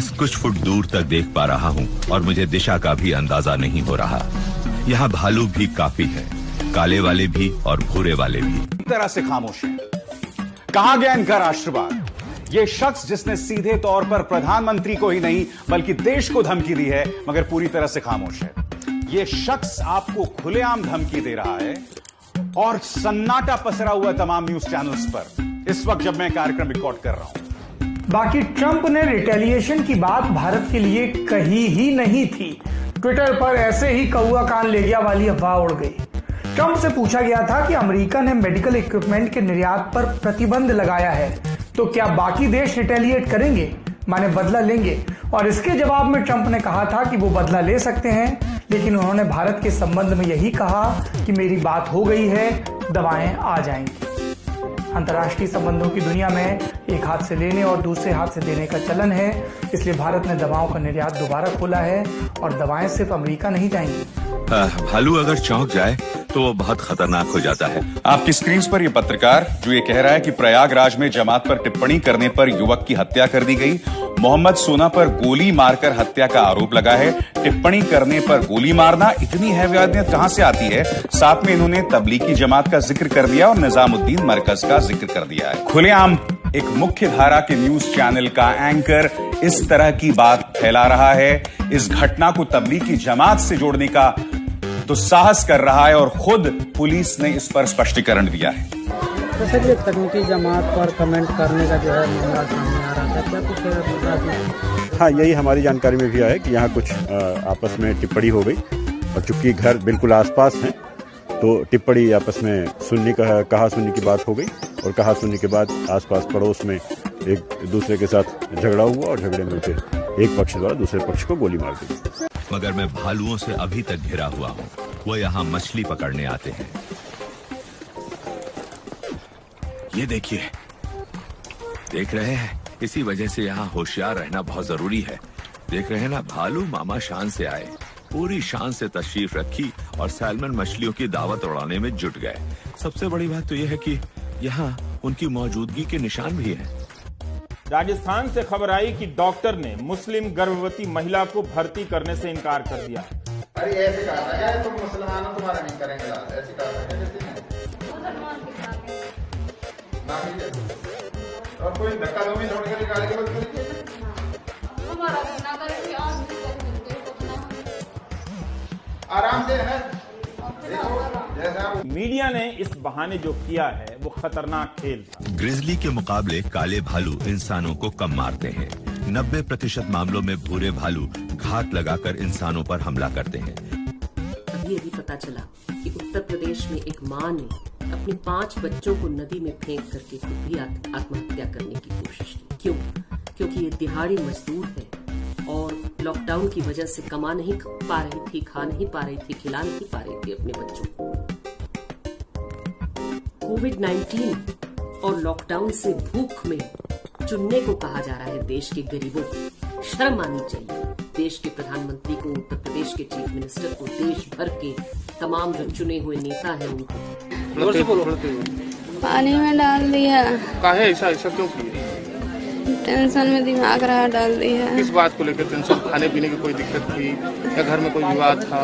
बस कुछ फुट दूर तक देख पा रहा हूँ और मुझे दिशा का भी अंदाजा नहीं हो रहा। यहाँ भालू भी काफी है, काले वाले भी और भूरे वाले भी। तरह से खामोश है। कहां गया इनका राष्ट्रवाद? ये शख्स जिसने सीधे तौर पर प्रधानमंत्री को ही नहीं बल्कि देश को धमकी दी है, मगर पूरी तरह से खामोश है। ये शख्स आपको खुलेआम धमकी दे रहा है और सन्नाटा पसरा हुआ तमाम न्यूज चैनल्स पर इस वक्त जब मैं कार्यक्रम रिकॉर्ड कर रहा हूं। बाकी ट्रंप ने रिटेलिएशन की बात भारत के लिए कही ही नहीं थी। ट्विटर पर ऐसे ही कौआ कान ले गया वाली अफवाह उड़ गई। ट्रंप से पूछा गया था कि अमेरिका ने मेडिकल इक्विपमेंट के निर्यात पर प्रतिबंध लगाया है, तो क्या बाकी देश रिटेलिएट करेंगे, माने बदला लेंगे? और इसके जवाब में ट्रंप ने कहा था कि वो बदला ले सकते हैं, लेकिन उन्होंने भारत के संबंध में यही कहा कि मेरी बात हो गई है, दवाएं आ जाएंगी। अंतर्राष्ट्रीय संबंधों की दुनिया में एक हाथ से लेने और दूसरे हाथ से देने का चलन है, इसलिए भारत ने दवाओं का निर्यात दोबारा खोला है और दवाएं सिर्फ अमेरिका नहीं जाएंगी। भालू अगर चौंक जाए तो वो बहुत खतरनाक हो जाता है। आपकी स्क्रीन पर ये पत्रकार जो ये कह रहा है कि प्रयागराज में जमात पर टिप्पणी करने पर युवक की हत्या कर दी गई, मोहम्मद सोना पर गोली मारकर हत्या का आरोप लगा है। टिप्पणी करने पर गोली मारना, इतनी हैवियत कहां से आती है? साथ में इन्होंने तबलीगी जमात का जिक्र कर दिया और निजामुद्दीन मरकज का जिक्र कर दिया है। खुलेआम एक मुख्य धारा के न्यूज चैनल का एंकर इस तरह की बात फैला रहा है, इस घटना को तबलीगी जमात से जोड़ने का तो साहस कर रहा है और खुद पुलिस ने इस पर स्पष्टीकरण दिया है। तो सर ये तकनीकी जमात पर कमेंट करने का जो है मामला सामने आ रहा था, क्या कुछ? हाँ, यही हमारी जानकारी में भी आया कि यहाँ कुछ आपस में टिप्पणी हो गई और चूंकि घर बिल्कुल आसपास हैं तो टिप्पणी आपस में कहा सुनने की बात हो गई और कहा सुनने के बाद आसपास पड़ोस में एक दूसरे के साथ झगड़ा हुआ और झगड़े में फिर एक पक्ष द्वारा दूसरे पक्ष को गोली मार दी। मगर मैं भालुओं से अभी तक घिरा हुआ हूँ। वो यहाँ मछली पकड़ने आते हैं। ये देखिए, देख रहे हैं? इसी वजह से यहाँ होशियार रहना बहुत जरूरी है। देख रहे हैं ना, भालू मामा शान से आए, पूरी शान से तशरीफ रखी और सैल्मन मछलियों की दावत उड़ाने में जुट गए। सबसे बड़ी बात तो यह है कि यहाँ उनकी मौजूदगी के निशान भी हैं। राजस्थान से खबर आई कि डॉक्टर ने मुस्लिम गर्भवती महिला को भर्ती करने से इनकार कर दिया। अरे ऐसे कहा था तो मुसलमान तुम्हारा नहीं करेंगे, ऐसे कहा था और कोई धक्का दो में छोड़ कर निकाल के बंद कर आराम से है। मीडिया ने इस बहाने जो किया है वो खतरनाक खेल था। ग्रिजली के मुकाबले काले भालू इंसानों को कम मारते हैं। 90% मामलों में भूरे भालू घात लगाकर इंसानों पर हमला करते हैं। अभी पता चला कि उत्तर प्रदेश में एक मां ने अपने 5 बच्चों को नदी में फेंक करके खुद भी आत्महत्या करने की कोशिश की। क्यों? क्योंकि ये दिहाड़ी मजदूर है और लॉकडाउन की वजह से कमा नहीं पा रही थी, खा नहीं पा रही थी, खिला नहीं पा रही थी अपने बच्चों को। कोविड-19 और लॉकडाउन से भूख में चुनने को कहा जा रहा है देश के गरीबों को। शर्म आनी चाहिए देश के प्रधानमंत्री को, उत्तर प्रदेश के चीफ मिनिस्टर को, देश भर के तमाम जो चुने हुए नेता हैं उनको। पानी में डाल दिया। काहे ऐसा क्यों किया? टेंशन में दिमाग रहा डाल दिया। किस बात को लेकर टेंशन? खाने पीने की कोई दिक्कत थी या घर में कोई विवाद था?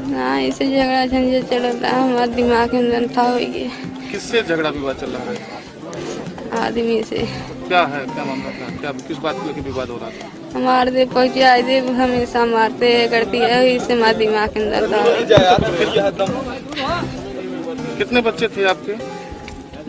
ना, इसे झगड़ा झंझट चल रहा है, हमारा दिमाग में जनता होगी। किससे झगड़ा विवाद चल रहा है? आदमी से। क्या है, क्या मामला था? क्या किस बात को लेकर विवाद हो रहा था? हमारे दे पहुँचाए दे हमेशा मारते करती है, इससे हमारा दिमाग के अंदर था। कितने बच्चे थे आपके?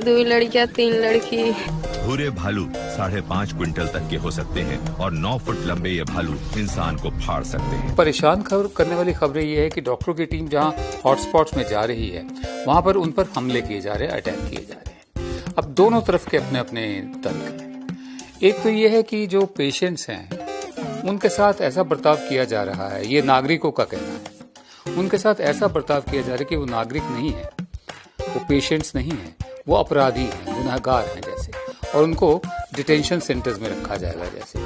2 लड़कियां 3 लड़की। भूरे भालू 5.5 क्विंटल तक के हो सकते हैं और 9 फुट लंबे ये भालू इंसान को फाड़ सकते हैं। परेशान करने वाली खबरें ये है कि डॉक्टरों की टीम जहां हॉटस्पॉट्स में जा रही है वहां पर उन पर हमले किए जा रहे हैं, अटैक किए जा रहे हैं। अब दोनों तरफ के अपने अपने तर्क हैं। एक तो ये है कि जो पेशेंट्स हैं उनके साथ ऐसा बर्ताव किया जा रहा है, ये नागरिकों का कहना है, उनके साथ ऐसा बर्ताव किया जा रहा है कि वो नागरिक नहीं है, वो पेशेंट्स नहीं है, वो अपराधी हैं, गुनहगार हैं जैसे, और उनको डिटेंशन सेंटर्स में रखा जाएगा जैसे।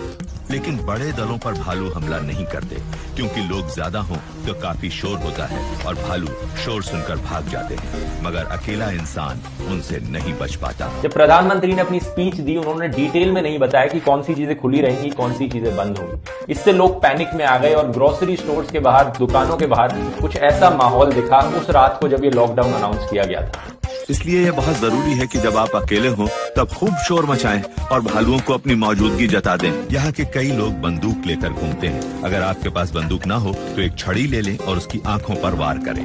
लेकिन बड़े दलों पर भालू हमला नहीं करते, क्योंकि लोग ज्यादा हों तो काफी शोर होता है और भालू शोर सुनकर भाग जाते हैं, मगर अकेला इंसान उनसे नहीं बच पाता। जब प्रधानमंत्री ने अपनी स्पीच दी, उन्होंने डिटेल में नहीं बताया कि कौन सी चीजें खुली रहेंगी, कौन सी चीजें बंद होंगी। इससे लोग पैनिक में आ गए और ग्रोसरी स्टोर्स के बाहर, दुकानों के बाहर कुछ ऐसा माहौल दिखा उस रात को जब ये लॉकडाउन अनाउंस किया गया था। इसलिए यह बहुत जरूरी है कि जब आप अकेले हों तब खूब शोर मचाएं और भालुओं को अपनी मौजूदगी जता दें। यहाँ के कई लोग बंदूक लेकर घूमते हैं। अगर आपके पास बंदूक ना हो तो एक छड़ी ले लें और उसकी आंखों पर वार करें।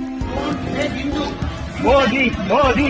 मोदी मोदी